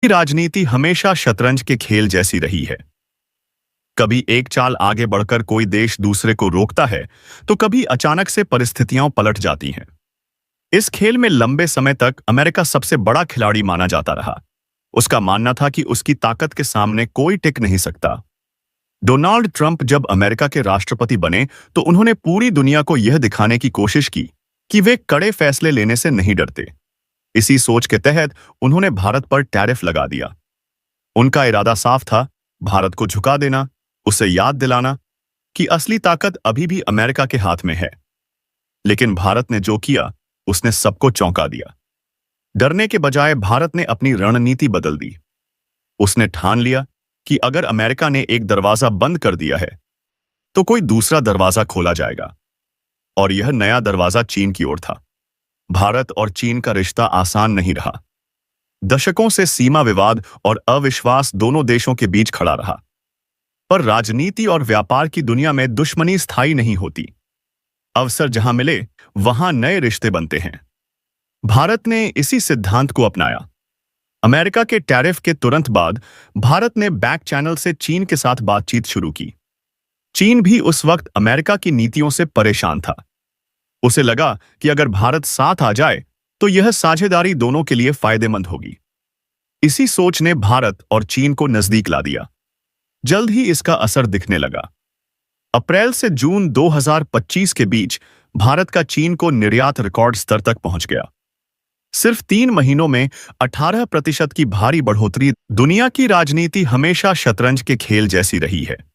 राजनीति हमेशा शतरंज के खेल जैसी रही है। कभी एक चाल आगे बढ़कर कोई देश दूसरे को रोकता है, तो कभी अचानक से परिस्थितियां पलट जाती हैं। इस खेल में लंबे समय तक अमेरिका सबसे बड़ा खिलाड़ी माना जाता रहा। उसका मानना था कि उसकी ताकत के सामने कोई टिक नहीं सकता। डोनाल्ड ट्रंप जब अमेरिका के राष्ट्रपति बने, तो उन्होंने पूरी दुनिया को यह दिखाने की कोशिश की कि वे कड़े फैसले लेने से नहीं डरते। इसी सोच के तहत उन्होंने भारत पर टैरिफ लगा दिया। उनका इरादा साफ था, भारत को झुका देना, उसे याद दिलाना कि असली ताकत अभी भी अमेरिका के हाथ में है। लेकिन भारत ने जो किया, उसने सबको चौंका दिया। डरने के बजाय भारत ने अपनी रणनीति बदल दी। उसने ठान लिया कि अगर अमेरिका ने एक दरवाजा बंद कर दिया है, तो कोई दूसरा दरवाजा खोला जाएगा। और यह नया दरवाजा चीन की ओर था। भारत और चीन का रिश्ता आसान नहीं रहा। दशकों से सीमा विवाद और अविश्वास दोनों देशों के बीच खड़ा रहा। पर राजनीति और व्यापार की दुनिया में दुश्मनी स्थायी नहीं होती। अवसर जहां मिले, वहां नए रिश्ते बनते हैं। भारत ने इसी सिद्धांत को अपनाया। अमेरिका के टैरिफ के तुरंत बाद भारत ने बैक चैनल से चीन के साथ बातचीत शुरू की। चीन भी उस वक्त अमेरिका की नीतियों से परेशान था। उसे लगा कि अगर भारत साथ आ जाए, तो यह साझेदारी दोनों के लिए फायदेमंद होगी। इसी सोच ने भारत और चीन को नजदीक ला दिया। जल्द ही इसका असर दिखने लगा। अप्रैल से जून 2025 के बीच भारत का चीन को निर्यात रिकॉर्ड स्तर तक पहुंच गया। सिर्फ 3 महीनों में 18% की भारी बढ़ोतरी। दुनिया की राजनीति हमेशा शतरंज के खेल जैसी रही है।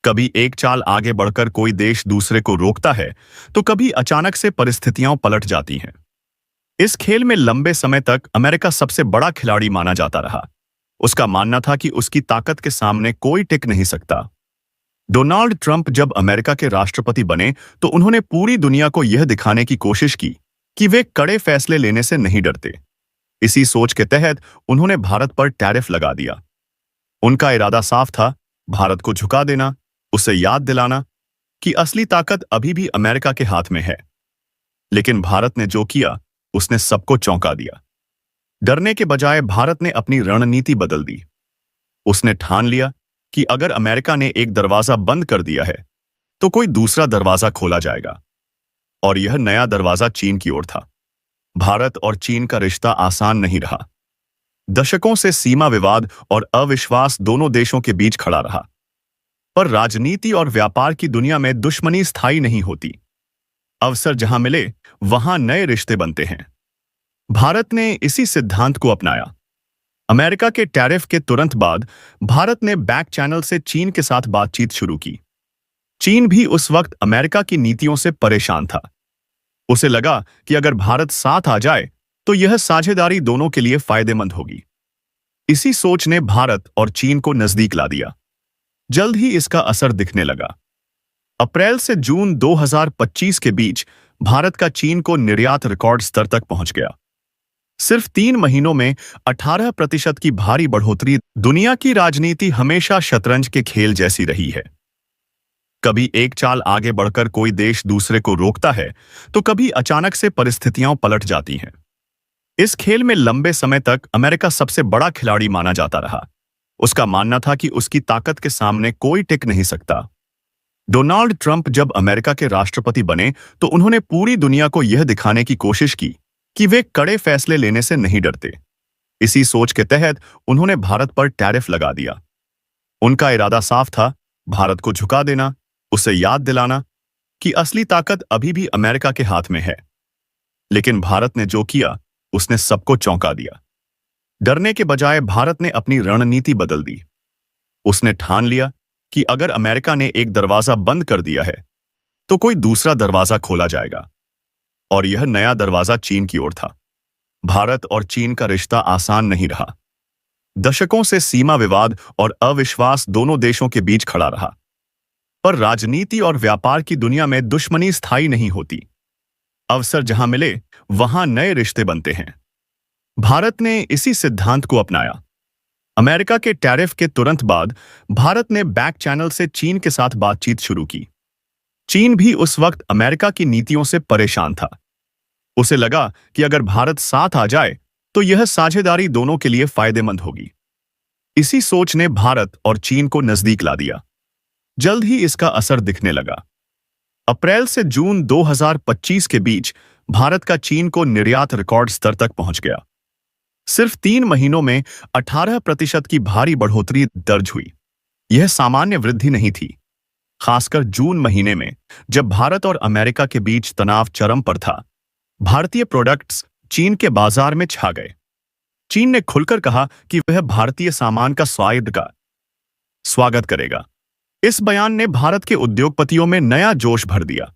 कभी एक चाल आगे बढ़कर कोई देश दूसरे को रोकता है, तो कभी अचानक से परिस्थितियां पलट जाती हैं। इस खेल में लंबे समय तक अमेरिका सबसे बड़ा खिलाड़ी माना जाता रहा। उसका मानना था कि उसकी ताकत के सामने कोई टिक नहीं सकता। डोनाल्ड ट्रंप जब अमेरिका के राष्ट्रपति बने, तो उन्होंने पूरी दुनिया को यह दिखाने की कोशिश की कि वे कड़े फैसले लेने से नहीं डरते। इसी सोच के तहत उन्होंने भारत पर टैरिफ लगा दिया। उनका इरादा साफ था, भारत को झुका देना, उसे याद दिलाना कि असली ताकत अभी भी अमेरिका के हाथ में है। लेकिन भारत ने जो किया, उसने सबको चौंका दिया। डरने के बजाय भारत ने अपनी रणनीति बदल दी। उसने ठान लिया कि अगर अमेरिका ने एक दरवाजा बंद कर दिया है, तो कोई दूसरा दरवाजा खोला जाएगा। और यह नया दरवाजा चीन की ओर था। भारत और चीन का रिश्ता आसान नहीं रहा। दशकों से सीमा विवाद और अविश्वास दोनों देशों के बीच खड़ा रहा। पर राजनीति और व्यापार की दुनिया में दुश्मनी स्थायी नहीं होती। अवसर जहां मिले, वहां नए रिश्ते बनते हैं। भारत ने इसी सिद्धांत को अपनाया। अमेरिका के टैरिफ के तुरंत बाद भारत ने बैक चैनल से चीन के साथ बातचीत शुरू की। चीन भी उस वक्त अमेरिका की नीतियों से परेशान था। उसे लगा कि अगर भारत साथ आ जाए, तो यह साझेदारी दोनों के लिए फायदेमंद होगी। इसी सोच ने भारत और चीन को नजदीक ला दिया। जल्द ही इसका असर दिखने लगा। अप्रैल से जून 2025 के बीच भारत का चीन को निर्यात रिकॉर्ड स्तर तक पहुंच गया। सिर्फ 3 महीनों में 18% की भारी बढ़ोतरी। दुनिया की राजनीति हमेशा शतरंज के खेल जैसी रही है। कभी एक चाल आगे बढ़कर कोई देश दूसरे को रोकता है, तो कभी अचानक से परिस्थितियां पलट जाती हैं। इस खेल में लंबे समय तक अमेरिका सबसे बड़ा खिलाड़ी माना जाता रहा। उसका मानना था कि उसकी ताकत के सामने कोई टिक नहीं सकता। डोनाल्ड ट्रंप जब अमेरिका के राष्ट्रपति बने, तो उन्होंने पूरी दुनिया को यह दिखाने की कोशिश की कि वे कड़े फैसले लेने से नहीं डरते। इसी सोच के तहत उन्होंने भारत पर टैरिफ लगा दिया। उनका इरादा साफ था, भारत को झुका देना, उसे याद दिलाना कि असली ताकत अभी भी अमेरिका के हाथ में है। लेकिन भारत ने जो किया, उसने सबको चौंका दिया। डरने के बजाय भारत ने अपनी रणनीति बदल दी। उसने ठान लिया कि अगर अमेरिका ने एक दरवाजा बंद कर दिया है, तो कोई दूसरा दरवाजा खोला जाएगा। और यह नया दरवाजा चीन की ओर था। भारत और चीन का रिश्ता आसान नहीं रहा। दशकों से सीमा विवाद और अविश्वास दोनों देशों के बीच खड़ा रहा। पर राजनीति और व्यापार की दुनिया में दुश्मनी स्थायी नहीं होती। अवसर जहां मिले, वहां नए रिश्ते बनते हैं। भारत ने इसी सिद्धांत को अपनाया। अमेरिका के टैरिफ के तुरंत बाद भारत ने बैक चैनल से चीन के साथ बातचीत शुरू की। चीन भी उस वक्त अमेरिका की नीतियों से परेशान था। उसे लगा कि अगर भारत साथ आ जाए, तो यह साझेदारी दोनों के लिए फायदेमंद होगी। इसी सोच ने भारत और चीन को नजदीक ला दिया। जल्द ही इसका असर दिखने लगा। अप्रैल से जून 2025 के बीच भारत का चीन को निर्यात रिकॉर्ड स्तर तक पहुंच गया। सिर्फ 3 महीनों में 18% की भारी बढ़ोतरी दर्ज हुई। यह सामान्य वृद्धि नहीं थी, खासकर जून महीने में जब भारत और अमेरिका के बीच तनाव चरम पर था। भारतीय प्रोडक्ट्स चीन के बाजार में छा गए। चीन ने खुलकर कहा कि वह भारतीय सामान का स्वागत करेगा। इस बयान ने भारत के उद्योगपतियों में नया जोश भर दिया।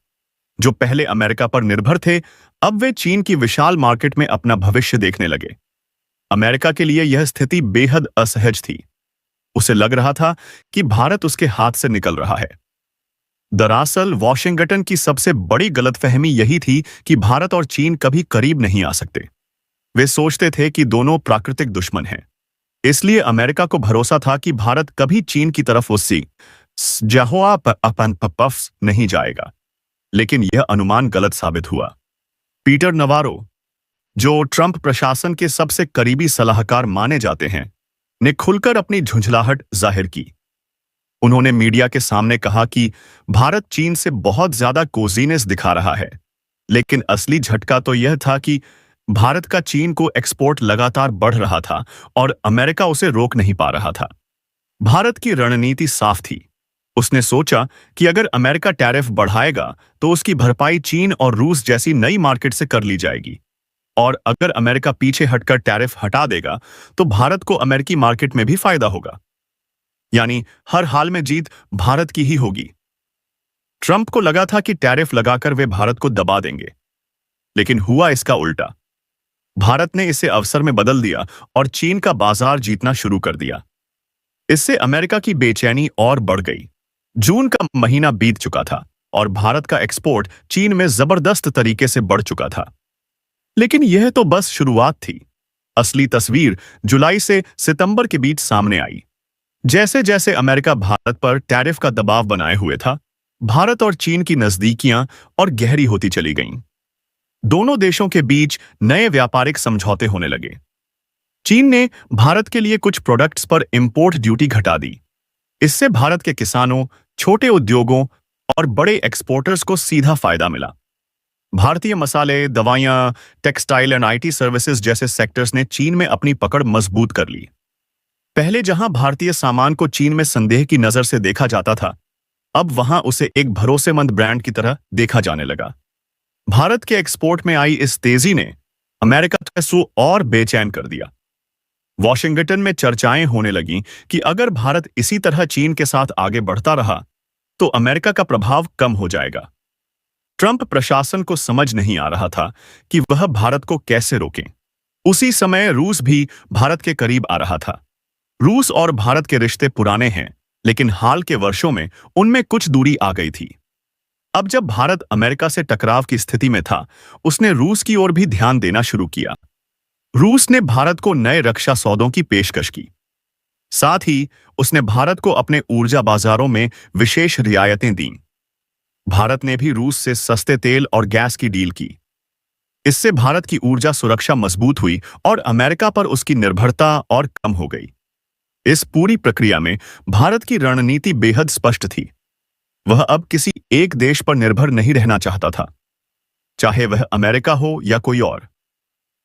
जो पहले अमेरिका पर निर्भर थे, अब वे चीन की विशाल मार्केट में अपना भविष्य देखने लगे। अमेरिका के लिए यह स्थिति बेहद असहज थी। उसे लग रहा था कि भारत उसके हाथ से निकल रहा है। दरअसल वॉशिंगटन की सबसे बड़ी गलतफहमी यही थी कि भारत और चीन कभी करीब नहीं आ सकते। वे सोचते थे कि दोनों प्राकृतिक दुश्मन हैं। इसलिए अमेरिका को भरोसा था कि भारत कभी चीन की तरफ पफ नहीं जाएगा। लेकिन यह अनुमान गलत साबित हुआ। पीटर नवारो, जो ट्रंप प्रशासन के सबसे करीबी सलाहकार माने जाते हैं, ने खुलकर अपनी झुंझलाहट जाहिर की। उन्होंने मीडिया के सामने कहा कि भारत चीन से बहुत ज्यादा कोजीनेस दिखा रहा है, लेकिन असली झटका तो यह था कि भारत का चीन को एक्सपोर्ट लगातार बढ़ रहा था और अमेरिका उसे रोक नहीं पा रहा था। भारत की रणनीति साफ थी। उसने सोचा कि अगर अमेरिका टैरिफ बढ़ाएगा तो उसकी भरपाई चीन और रूस जैसी नई मार्केट से कर ली जाएगी, और अगर अमेरिका पीछे हटकर टैरिफ हटा देगा तो भारत को अमेरिकी मार्केट में भी फायदा होगा। यानी हर हाल में जीत भारत की ही होगी। ट्रंप को लगा था कि टैरिफ लगाकर वे भारत को दबा देंगे, लेकिन हुआ इसका उल्टा। भारत ने इसे अवसर में बदल दिया और चीन का बाजार जीतना शुरू कर दिया। इससे अमेरिका की बेचैनी और बढ़ गई। जून का महीना बीत चुका था और भारत का एक्सपोर्ट चीन में जबरदस्त तरीके से बढ़ चुका था। लेकिन यह तो बस शुरुआत थी। असली तस्वीर जुलाई से सितंबर के बीच सामने आई। जैसे जैसे अमेरिका भारत पर टैरिफ का दबाव बनाए हुए था, भारत और चीन की नजदीकियां और गहरी होती चली गईं। दोनों देशों के बीच नए व्यापारिक समझौते होने लगे। चीन ने भारत के लिए कुछ प्रोडक्ट्स पर इंपोर्ट ड्यूटी घटा दी। इससे भारत के किसानों, छोटे उद्योगों और बड़े एक्सपोर्टर्स को सीधा फायदा मिला। भारतीय मसाले, दवाइयां, टेक्सटाइल एंड आईटी सर्विसेज जैसे सेक्टर्स ने चीन में अपनी पकड़ मजबूत कर ली। पहले जहां भारतीय सामान को चीन में संदेह की नजर से देखा जाता था, अब वहां उसे एक भरोसेमंद ब्रांड की तरह देखा जाने लगा। भारत के एक्सपोर्ट में आई इस तेजी ने अमेरिका को और बेचैन कर दिया। वॉशिंगटन में चर्चाएं होने लगीं कि अगर भारत इसी तरह चीन के साथ आगे बढ़ता रहा तो अमेरिका का प्रभाव कम हो जाएगा। ट्रंप प्रशासन को समझ नहीं आ रहा था कि वह भारत को कैसे रोकें। उसी समय रूस भी भारत के करीब आ रहा था। रूस और भारत के रिश्ते पुराने हैं, लेकिन हाल के वर्षों में उनमें कुछ दूरी आ गई थी। अब जब भारत अमेरिका से टकराव की स्थिति में था, उसने रूस की ओर भी ध्यान देना शुरू किया। रूस ने भारत को नए रक्षा सौदों की पेशकश की। साथ ही उसने भारत को अपने ऊर्जा बाजारों में विशेष रियायतें दीं। भारत ने भी रूस से सस्ते तेल और गैस की डील की। इससे भारत की ऊर्जा सुरक्षा मजबूत हुई और अमेरिका पर उसकी निर्भरता और कम हो गई। इस पूरी प्रक्रिया में भारत की रणनीति बेहद स्पष्ट थी। वह अब किसी एक देश पर निर्भर नहीं रहना चाहता था, चाहे वह अमेरिका हो या कोई और।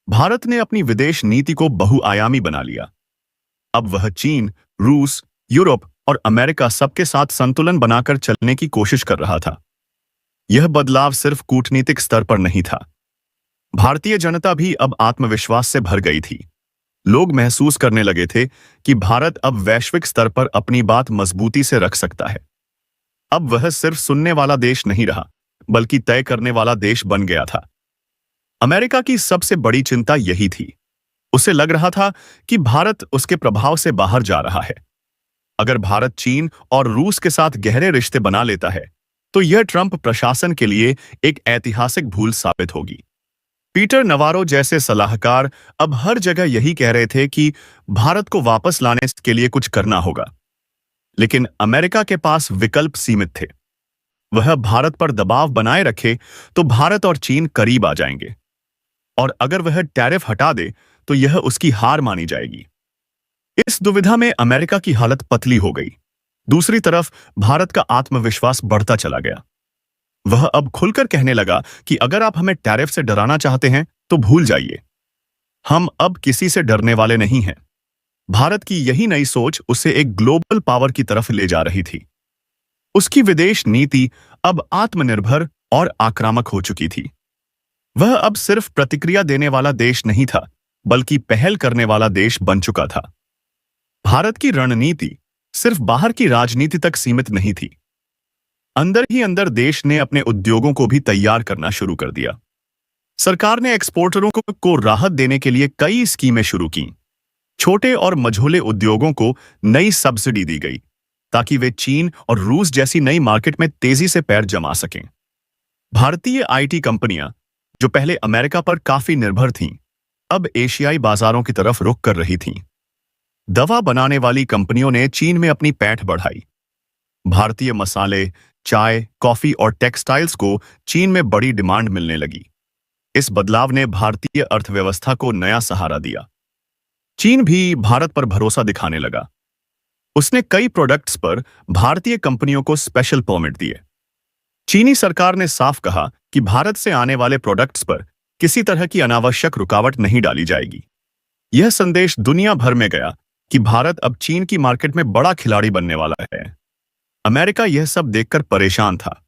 भारत ने अपनी विदेश नीति को बहुआयामी बना लिया। अब वह चीन, रूस, यूरोप और अमेरिका सबके साथ संतुलन बनाकर चलने की कोशिश कर रहा था। यह बदलाव सिर्फ कूटनीतिक स्तर पर नहीं था। भारतीय जनता भी अब आत्मविश्वास से भर गई थी। लोग महसूस करने लगे थे कि भारत अब वैश्विक स्तर पर अपनी बात मजबूती से रख सकता है। अब वह सिर्फ सुनने वाला देश नहीं रहा, बल्कि तय करने वाला देश बन गया था। अमेरिका की सबसे बड़ी चिंता यही थी। उसे लग रहा था कि भारत उसके प्रभाव से बाहर जा रहा है। अगर भारत चीन और रूस के साथ गहरे रिश्ते बना लेता है, तो यह ट्रंप प्रशासन के लिए एक ऐतिहासिक भूल साबित होगी। पीटर नवारो जैसे सलाहकार अब हर जगह यही कह रहे थे कि भारत को वापस लाने के लिए कुछ करना होगा। लेकिन अमेरिका के पास विकल्प सीमित थे। वह भारत पर दबाव बनाए रखे तो भारत और चीन करीब आ जाएंगे, और अगर वह टैरिफ हटा दे तो यह उसकी हार मानी जाएगी। इस दुविधा में अमेरिका की हालत पतली हो गई। दूसरी तरफ भारत का आत्मविश्वास बढ़ता चला गया। वह अब खुलकर कहने लगा कि अगर आप हमें टैरिफ से डराना चाहते हैं तो भूल जाइए, हम अब किसी से डरने वाले नहीं हैं। भारत की यही नई सोच उसे एक ग्लोबल पावर की तरफ ले जा रही थी। उसकी विदेश नीति अब आत्मनिर्भर और आक्रामक हो चुकी थी। वह अब सिर्फ प्रतिक्रिया देने वाला देश नहीं था, बल्कि पहल करने वाला देश बन चुका था। भारत की रणनीति सिर्फ बाहर की राजनीति तक सीमित नहीं थी। अंदर ही अंदर देश ने अपने उद्योगों को भी तैयार करना शुरू कर दिया। सरकार ने एक्सपोर्टरों को राहत देने के लिए कई स्कीमें शुरू की। छोटे और मझोले उद्योगों को नई सब्सिडी दी गई ताकि वे चीन और रूस जैसी नई मार्केट में तेजी से पैर जमा सकें। भारतीय आईटी कंपनियां, जो पहले अमेरिका पर काफी निर्भर थीं, अब एशियाई बाजारों की तरफ रुख कर रही थीं। दवा बनाने वाली कंपनियों ने चीन में अपनी पैठ बढ़ाई। भारतीय मसाले, चाय, कॉफी और टेक्सटाइल्स को चीन में बड़ी डिमांड मिलने लगी। इस बदलाव ने भारतीय अर्थव्यवस्था को नया सहारा दिया। चीन भी भारत पर भरोसा दिखाने लगा। उसने कई प्रोडक्ट्स पर भारतीय कंपनियों को स्पेशल परमिट दिए। चीनी सरकार ने साफ कहा कि भारत से आने वाले प्रोडक्ट्स पर किसी तरह की अनावश्यक रुकावट नहीं डाली जाएगी। यह संदेश दुनिया भर में गया कि भारत अब चीन की मार्केट में बड़ा खिलाड़ी बनने वाला है। अमेरिका यह सब देखकर परेशान था।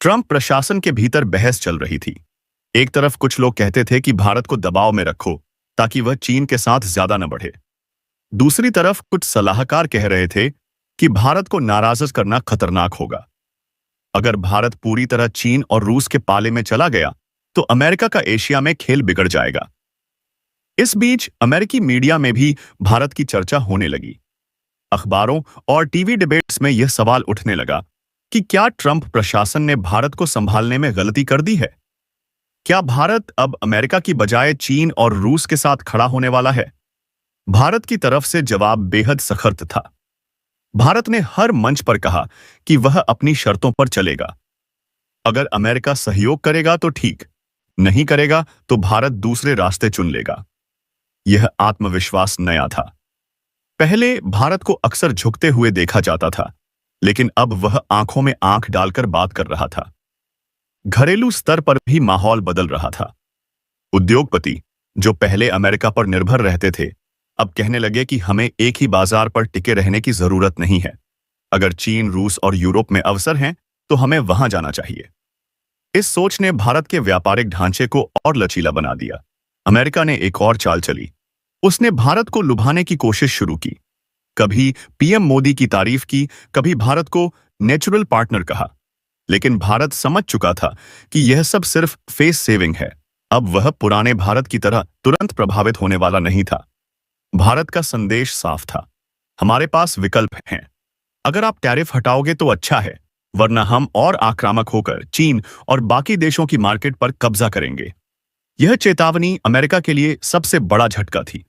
ट्रंप प्रशासन के भीतर बहस चल रही थी। एक तरफ कुछ लोग कहते थे कि भारत को दबाव में रखो ताकि वह चीन के साथ ज्यादा न बढ़े। दूसरी तरफ कुछ सलाहकार कह रहे थे कि भारत को नाराज करना खतरनाक होगा। अगर भारत पूरी तरह चीन और रूस के पाले में चला गया तो अमेरिका का एशिया में खेल बिगड़ जाएगा। इस बीच अमेरिकी मीडिया में भी भारत की चर्चा होने लगी। अखबारों और टीवी डिबेट्स में यह सवाल उठने लगा कि क्या ट्रंप प्रशासन ने भारत को संभालने में गलती कर दी है? क्या भारत अब अमेरिका की बजाय चीन और रूस के साथ खड़ा होने वाला है? भारत की तरफ से जवाब बेहद सख्त था। भारत ने हर मंच पर कहा कि वह अपनी शर्तों पर चलेगा। अगर अमेरिका सहयोग करेगा तो ठीक, नहीं करेगा तो भारत दूसरे रास्ते चुन लेगा। यह आत्मविश्वास नया था। पहले भारत को अक्सर झुकते हुए देखा जाता था, लेकिन अब वह आंखों में आंख डालकर बात कर रहा था। घरेलू स्तर पर भी माहौल बदल रहा था। उद्योगपति, जो पहले अमेरिका पर निर्भर रहते थे, अब कहने लगे कि हमें एक ही बाजार पर टिके रहने की जरूरत नहीं है। अगर चीन, रूस और यूरोप में अवसर हैं, तो हमें वहां जाना चाहिए। इस सोच ने भारत के व्यापारिक ढांचे को और लचीला बना दिया। अमेरिका ने एक और चाल चली। उसने भारत को लुभाने की कोशिश शुरू की। कभी पीएम मोदी की तारीफ की, कभी भारत को नेचुरल पार्टनर कहा। लेकिन भारत समझ चुका था कि यह सब सिर्फ फेस सेविंग है। अब वह पुराने भारत की तरह तुरंत प्रभावित होने वाला नहीं था। भारत का संदेश साफ था, हमारे पास विकल्प हैं। अगर आप टैरिफ हटाओगे तो अच्छा है, वरना हम और आक्रामक होकर चीन और बाकी देशों की मार्केट पर कब्जा करेंगे। यह चेतावनी अमेरिका के लिए सबसे बड़ा झटका थी।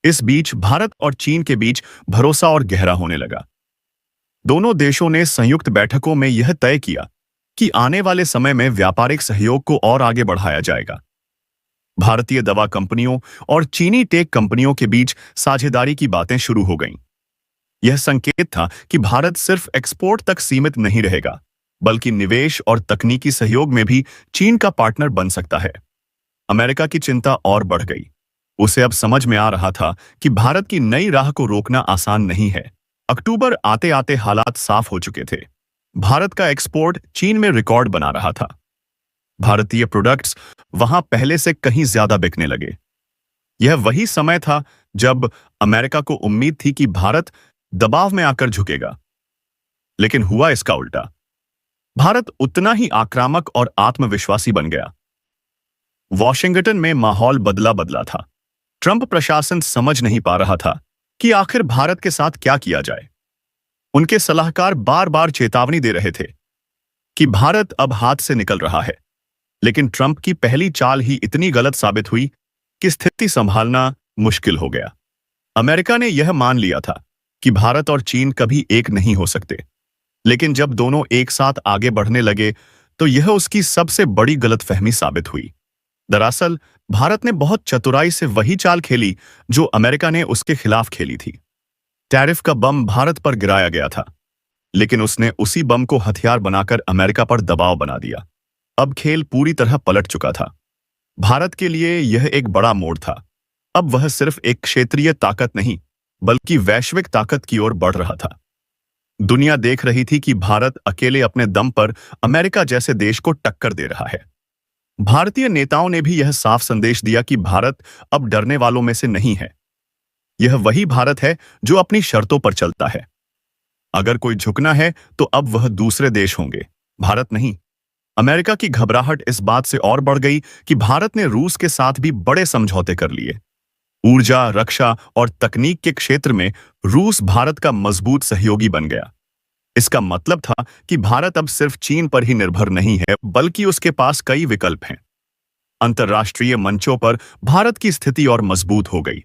इस बीच भारत और चीन के बीच भरोसा और गहरा होने लगा। दोनों देशों ने संयुक्त बैठकों में यह तय किया कि आने वाले समय में व्यापारिक सहयोग को और आगे बढ़ाया जाएगा। भारतीय दवा कंपनियों और चीनी टेक कंपनियों के बीच साझेदारी की बातें शुरू हो गईं। यह संकेत था कि भारत सिर्फ एक्सपोर्ट तक सीमित नहीं रहेगा, बल्कि निवेश और तकनीकी सहयोग में भी चीन का पार्टनर बन सकता है। अमेरिका की चिंता और बढ़ गई। उसे अब समझ में आ रहा था कि भारत की नई राह को रोकना आसान नहीं है। अक्टूबर आते आते हालात साफ हो चुके थे। भारत का एक्सपोर्ट चीन में रिकॉर्ड बना रहा था। भारतीय प्रोडक्ट्स वहां पहले से कहीं ज्यादा बिकने लगे। यह वही समय था जब अमेरिका को उम्मीद थी कि भारत दबाव में आकर झुकेगा, लेकिन हुआ इसका उल्टा। भारत उतना ही आक्रामक और आत्मविश्वासी बन गया। वॉशिंगटन में माहौल बदला बदला था। ट्रंप प्रशासन समझ नहीं पा रहा था कि आखिर भारत के साथ क्या किया जाए। उनके सलाहकार बार बार चेतावनी दे रहे थे कि भारत अब हाथ से निकल रहा है, लेकिन ट्रंप की पहली चाल ही इतनी गलत साबित हुई कि स्थिति संभालना मुश्किल हो गया। अमेरिका ने यह मान लिया था कि भारत और चीन कभी एक नहीं हो सकते, लेकिन जब दोनों एक साथ आगे बढ़ने लगे तो यह उसकी सबसे बड़ी गलतफहमी साबित हुई। दरअसल भारत ने बहुत चतुराई से वही चाल खेली जो अमेरिका ने उसके खिलाफ खेली थी। टैरिफ का बम भारत पर गिराया गया था, लेकिन उसने उसी बम को हथियार बनाकर अमेरिका पर दबाव बना दिया। अब खेल पूरी तरह पलट चुका था। भारत के लिए यह एक बड़ा मोड़ था। अब वह सिर्फ एक क्षेत्रीय ताकत नहीं, बल्कि वैश्विक ताकत की ओर बढ़ रहा था। दुनिया देख रही थी कि भारत अकेले अपने दम पर अमेरिका जैसे देश को टक्कर दे रहा है। भारतीय नेताओं ने भी यह साफ संदेश दिया कि भारत अब डरने वालों में से नहीं है। यह वही भारत है जो अपनी शर्तों पर चलता है। अगर कोई झुकना है तो अब वह दूसरे देश होंगे, भारत नहीं। अमेरिका की घबराहट इस बात से और बढ़ गई कि भारत ने रूस के साथ भी बड़े समझौते कर लिए। ऊर्जा, रक्षा और तकनीक के क्षेत्र में रूस भारत का मजबूत सहयोगी बन गया। इसका मतलब था कि भारत अब सिर्फ चीन पर ही निर्भर नहीं है, बल्कि उसके पास कई विकल्प हैं। अंतर्राष्ट्रीय मंचों पर भारत की स्थिति और मजबूत हो गई।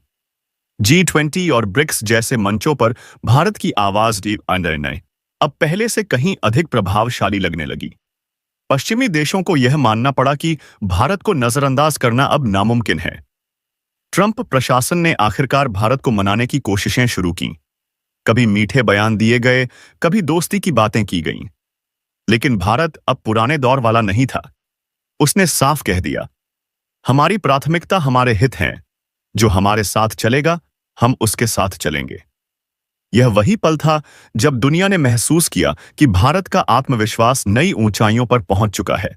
G20 और ब्रिक्स जैसे मंचों पर भारत की आवाज निर्णय अब पहले से कहीं अधिक प्रभावशाली लगने लगी। पश्चिमी देशों को यह मानना पड़ा कि भारत को नजरअंदाज करना अब नामुमकिन है। ट्रंप प्रशासन ने आखिरकार भारत को मनाने की कोशिशें शुरू की। कभी मीठे बयान दिए गए, कभी दोस्ती की बातें की गईं। लेकिन भारत अब पुराने दौर वाला नहीं था। उसने साफ कह दिया, हमारी प्राथमिकता हमारे हित हैं। जो हमारे साथ चलेगा, हम उसके साथ चलेंगे। यह वही पल था जब दुनिया ने महसूस किया कि भारत का आत्मविश्वास नई ऊंचाइयों पर पहुंच चुका है।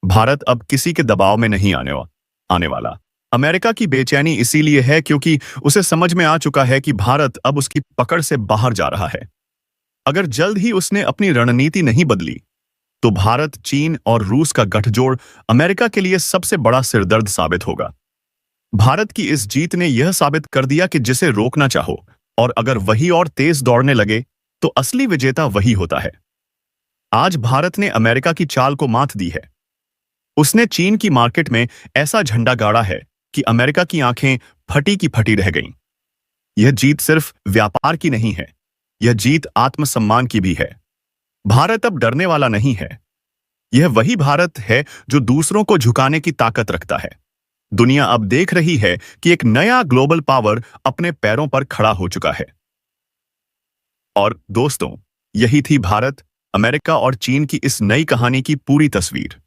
भारत अब किसी के दबाव में नहीं आने वाला। अमेरिका की बेचैनी इसीलिए है क्योंकि उसे समझ में आ चुका है कि भारत अब उसकी पकड़ से बाहर जा रहा है। अगर जल्द ही उसने अपनी रणनीति नहीं बदली, तो भारत, चीन और रूस का गठजोड़ अमेरिका के लिए सबसे बड़ा सिरदर्द साबित होगा। भारत की इस जीत ने यह साबित कर दिया कि जिसे रोकना चाहो और अगर वही और तेज दौड़ने लगे, तो असली विजेता वही होता है। आज भारत ने अमेरिका की चाल को मात दी है। उसने चीन की मार्केट में ऐसा झंडा गाड़ा है कि अमेरिका की आंखें फटी की फटी रह गईं। यह जीत सिर्फ व्यापार की नहीं है, यह जीत आत्मसम्मान की भी है। भारत अब डरने वाला नहीं है। यह वही भारत है जो दूसरों को झुकाने की ताकत रखता है। दुनिया अब देख रही है कि एक नया ग्लोबल पावर अपने पैरों पर खड़ा हो चुका है। और दोस्तों, यही थी भारत, अमेरिका और चीन की इस नई कहानी की पूरी तस्वीर।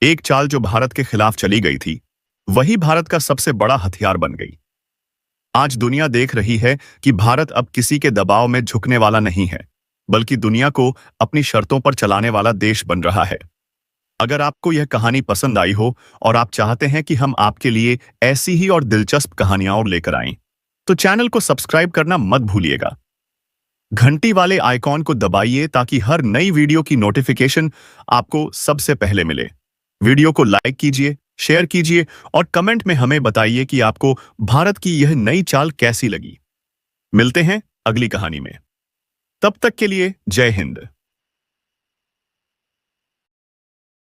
एक चाल जो भारत के खिलाफ चली गई थी, वही भारत का सबसे बड़ा हथियार बन गई। आज दुनिया देख रही है कि भारत अब किसी के दबाव में झुकने वाला नहीं है, बल्कि दुनिया को अपनी शर्तों पर चलाने वाला देश बन रहा है। अगर आपको यह कहानी पसंद आई हो और आप चाहते हैं कि हम आपके लिए ऐसी ही और दिलचस्प कहानियां और लेकर आएं, तो चैनल को सब्सक्राइब करना मत भूलिएगा। घंटी वाले आइकॉन को दबाइए ताकि हर नई वीडियो की नोटिफिकेशन आपको सबसे पहले मिले। वीडियो को लाइक कीजिए, शेयर कीजिए और कमेंट में हमें बताइए कि आपको भारत की यह नई चाल कैसी लगी। मिलते हैं अगली कहानी में। तब तक के लिए जय हिंद।